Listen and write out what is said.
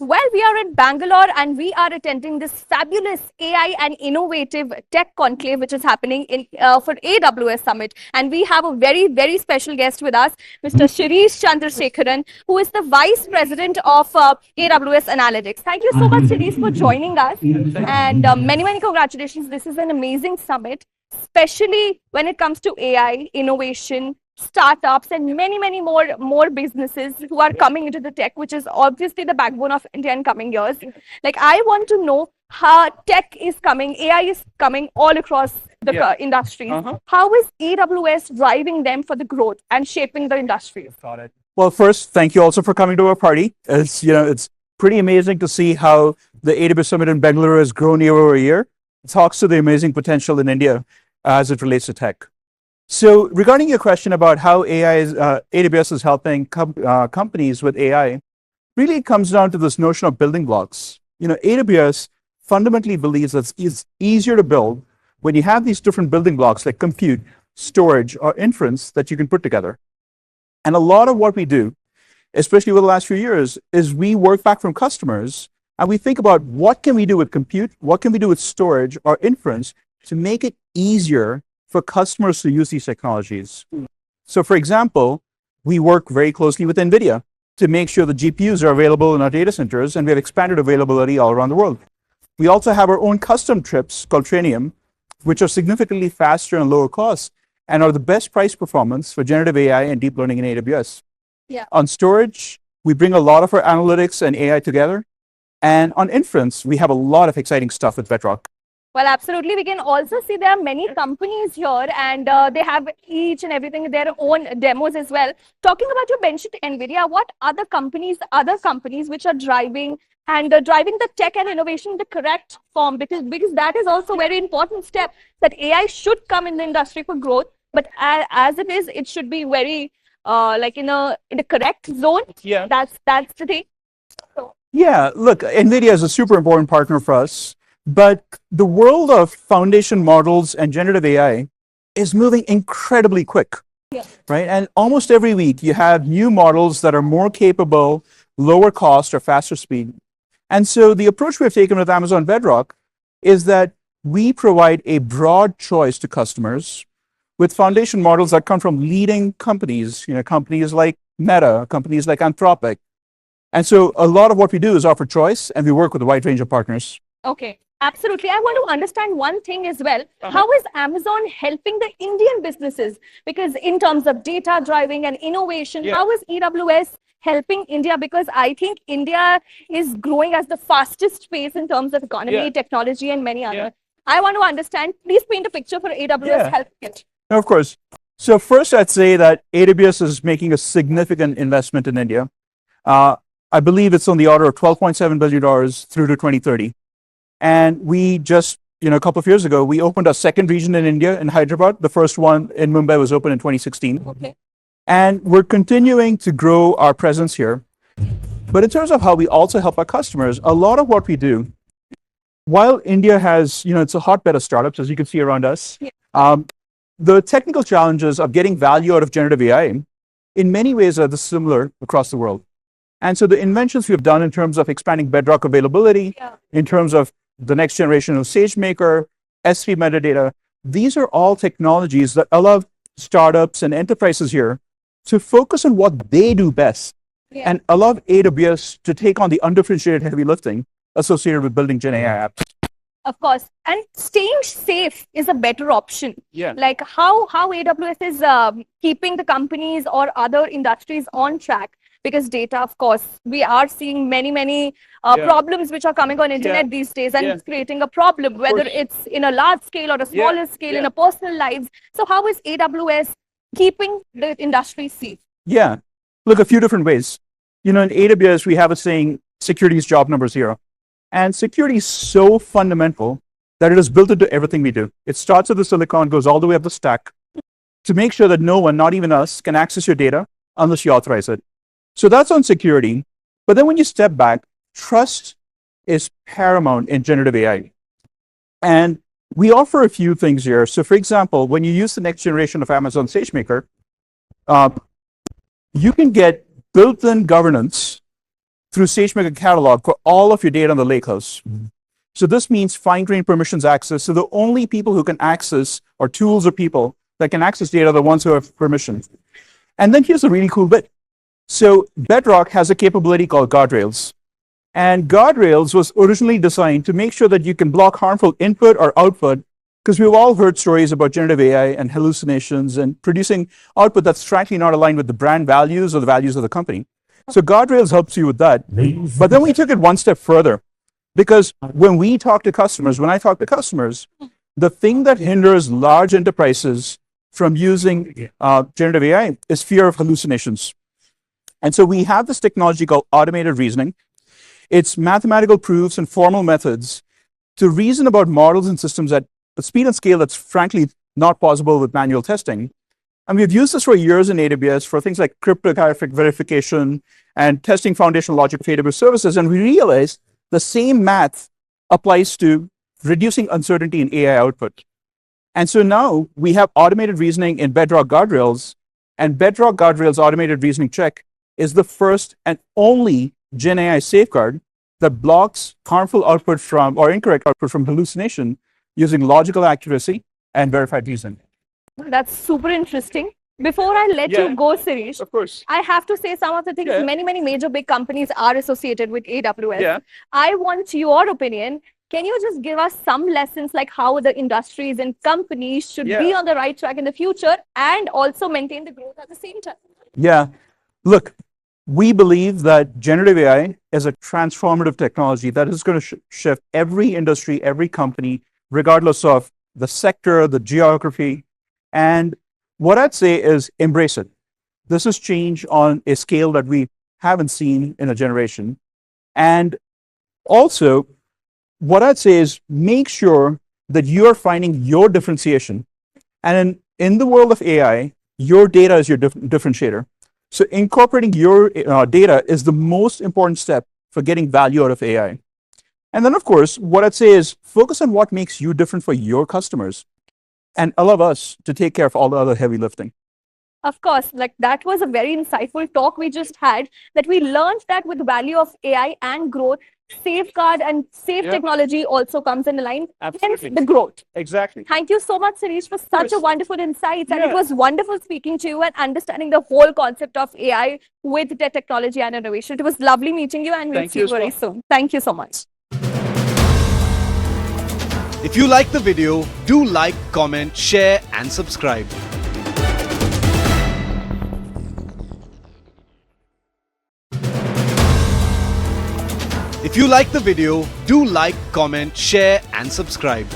Well, we are in Bangalore and we are attending this fabulous AI and innovative tech conclave, which is happening in for AWS Summit. And we have a very, very special guest with us, Mr. Shirish Chandrasekharan, who is the Vice President of AWS Analytics. Thank you so much, Shirish, for joining us. And many, many congratulations. This is an amazing summit, especially when it comes to AI, innovation, startups and many more businesses who are coming into the tech, which is obviously the backbone of India in coming years. Like, I want to know how tech is coming, AI is coming all across the industries. How is AWS driving them for the growth and shaping the industries? Got it. Well, first, thank you also for coming to our party. It's pretty amazing to see how the AWS Summit in Bangalore has grown year over year. It talks to the amazing potential in India as it relates to tech. So regarding your question about how AWS is helping companies with AI, really it comes down to this notion of building blocks. AWS fundamentally believes that it's easier to build when you have these different building blocks like compute, storage, or inference that you can put together. And a lot of what we do, especially over the last few years, is we work back from customers and we think about what can we do with compute, what can we do with storage or inference to make it easier for customers to use these technologies. So for example, we work very closely with Nvidia to make sure the GPUs are available in our data centers, and we have expanded availability all around the world. We also have our own custom chips called Trainium, which are significantly faster and lower cost and are the best price performance for generative AI and deep learning in AWS. On storage, we bring a lot of our analytics and AI together. And on inference, we have a lot of exciting stuff with Bedrock. Well, absolutely. We can also see there are many companies here and they have each and everything, their own demos as well. Talking about, you mentioned Nvidia, what other companies which are driving the tech and innovation in the correct form, because that is also a very important step, that AI should come in the industry for growth, but as it is, it should be very like in the correct zone. That's the thing. So. Yeah, look, Nvidia is a super important partner for us. But the world of foundation models and generative AI is moving incredibly quick, right? And almost every week you have new models that are more capable, lower cost, or faster speed. And so the approach we've taken with Amazon Bedrock is that we provide a broad choice to customers with foundation models that come from leading companies, companies like Meta, companies like Anthropic. And so a lot of what we do is offer choice, and we work with a wide range of partners. Okay. Absolutely. I want to understand one thing as well. How is Amazon helping the Indian businesses? Because in terms of data driving and innovation, how is AWS helping India? Because I think India is growing as the fastest pace in terms of economy, technology, and many others. I want to understand. Please paint a picture for AWS helping it. Of course. So first, I'd say that AWS is making a significant investment in India. I believe it's on the order of $12.7 billion through to 2030. And we just, a couple of years ago, we opened our second region in India, in Hyderabad. The first one in Mumbai was opened in 2016. Okay. And we're continuing to grow our presence here. But in terms of how we also help our customers, a lot of what we do, while India has, it's a hotbed of startups, as you can see around us, the technical challenges of getting value out of generative AI in many ways are similar across the world. And so the inventions we've done in terms of expanding Bedrock availability, in terms of the next generation of SageMaker, S3 metadata, these are all technologies that allow startups and enterprises here to focus on what they do best and allow AWS to take on the undifferentiated heavy lifting associated with building Gen AI apps. Of course. And staying safe is a better option. Like how AWS is keeping the companies or other industries on track. Because data, of course, we are seeing many problems which are coming on internet these days, and it's creating a problem, whether it's in a large scale or a smaller scale in a personal lives. So how is AWS keeping the industry safe? Yeah, look, a few different ways. In AWS, we have a saying, security is job number zero. And security is so fundamental that it is built into everything we do. It starts at the silicon, goes all the way up the stack to make sure that no one, not even us, can access your data unless you authorize it. So that's on security. But then when you step back, trust is paramount in generative AI. And we offer a few things here. So for example, when you use the next generation of Amazon SageMaker, you can get built-in governance through SageMaker Catalog for all of your data on the lakehouse. So this means fine-grained permissions access. So the only people who can access, or tools or people that can access data, are the ones who have permission. And then here's a really cool bit. So Bedrock has a capability called guardrails. And guardrails was originally designed to make sure that you can block harmful input or output, because we've all heard stories about generative AI and hallucinations and producing output that's frankly not aligned with the brand values or the values of the company. So guardrails helps you with that. But then we took it one step further, because when I talk to customers, the thing that hinders large enterprises from using generative AI is fear of hallucinations. And so we have this technology called automated reasoning. It's mathematical proofs and formal methods to reason about models and systems at a speed and scale that's frankly not possible with manual testing. And we've used this for years in AWS for things like cryptographic verification and testing foundational logic for AWS services. And we realized the same math applies to reducing uncertainty in AI output. And so now we have automated reasoning in Bedrock guardrails, and Bedrock guardrails automated reasoning check is the first and only Gen AI safeguard that blocks harmful output from, or incorrect output from, hallucination using logical accuracy and verified reasoning. That's super interesting. Before I let you go, Sirish, Of course. I have to say some of the things many major big companies are associated with AWS. Yeah. I want your opinion. Can you just give us some lessons like how the industries and companies should be on the right track in the future and also maintain the growth at the same time? Yeah. Look, we believe that generative AI is a transformative technology that is going to shift every industry, every company, regardless of the sector, the geography. And what I'd say is embrace it. This is change on a scale that we haven't seen in a generation. And also, what I'd say is make sure that you're finding your differentiation. And in the world of AI, your data is your differentiator. So incorporating your data is the most important step for getting value out of AI. And then, of course, what I'd say is focus on what makes you different for your customers and allow us to take care of all the other heavy lifting. Of course, like that was a very insightful talk we just had, that we learned that with the value of AI and growth, safeguard and safe technology also comes in line, hence the growth. Exactly. Thank you so much, Sirish, for such a wonderful insights. And it was wonderful speaking to you and understanding the whole concept of AI with the technology and innovation. It was lovely meeting you, and we'll see you very soon. Thank you so much. If you like the video, do like, comment, share and subscribe. If you like the video, do like, comment, share and subscribe.